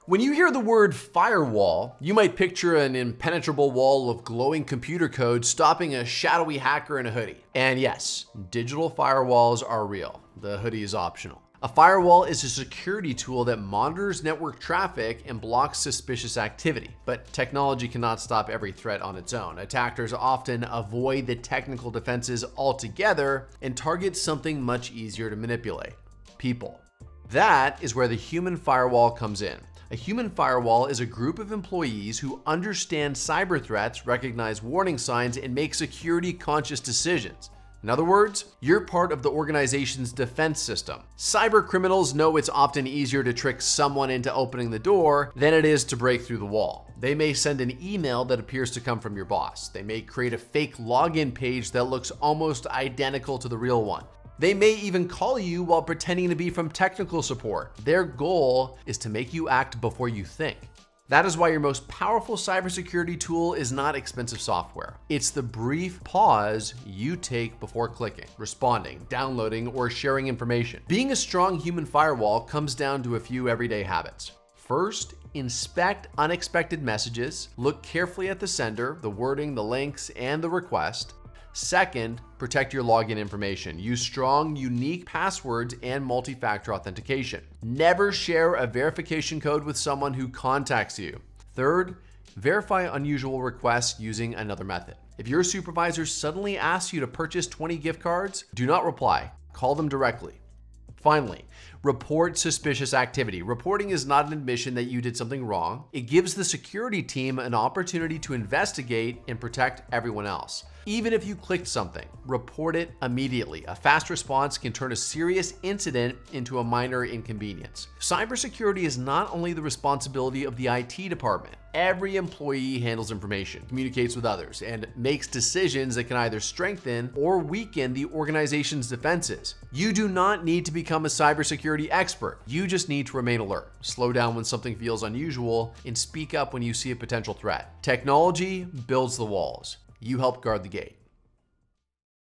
When you hear the word firewall, you might picture an impenetrable wall of glowing computer code stopping a shadowy hacker in a hoodie. And yes, digital firewalls are real. The hoodie is optional. A firewall is a security tool that monitors network traffic and blocks suspicious activity. But technology cannot stop every threat on its own. Attackers often avoid the technical defenses altogether and target something much easier to manipulate: people. That is where the human firewall comes in. A human firewall is a group of employees who understand cyber threats, recognize warning signs, and make security-conscious decisions. In other words, you're part of the organization's defense system. Cyber criminals know it's often easier to trick someone into opening the door than it is to break through the wall. They may send an email that appears to come from your boss. They may create a fake login page that looks almost identical to the real one. They may even call you while pretending to be from technical support. Their goal is to make you act before you think. That is why your most powerful cybersecurity tool is not expensive software. It's the brief pause you take before clicking, responding, downloading, or sharing information. Being a strong human firewall comes down to a few everyday habits. First, inspect unexpected messages. Look carefully at the sender, the wording, the links, and the request. Second, protect your login information. Use strong, unique passwords and multi-factor authentication. Never share a verification code with someone who contacts you. Third, verify unusual requests using another method. If your supervisor suddenly asks you to purchase 20 gift cards, do not reply. Call them directly. Finally, report suspicious activity. Reporting is not an admission that you did something wrong. It gives the security team an opportunity to investigate and protect everyone else. Even if you clicked something, report it immediately. A fast response can turn a serious incident into a minor inconvenience. Cybersecurity is not only the responsibility of the IT department. Every employee handles information, communicates with others, and makes decisions that can either strengthen or weaken the organization's defenses. You do not need to become a cybersecurity expert. You just need to remain alert, slow down when something feels unusual, and speak up when you see a potential threat. Technology builds the walls. You help guard the gate.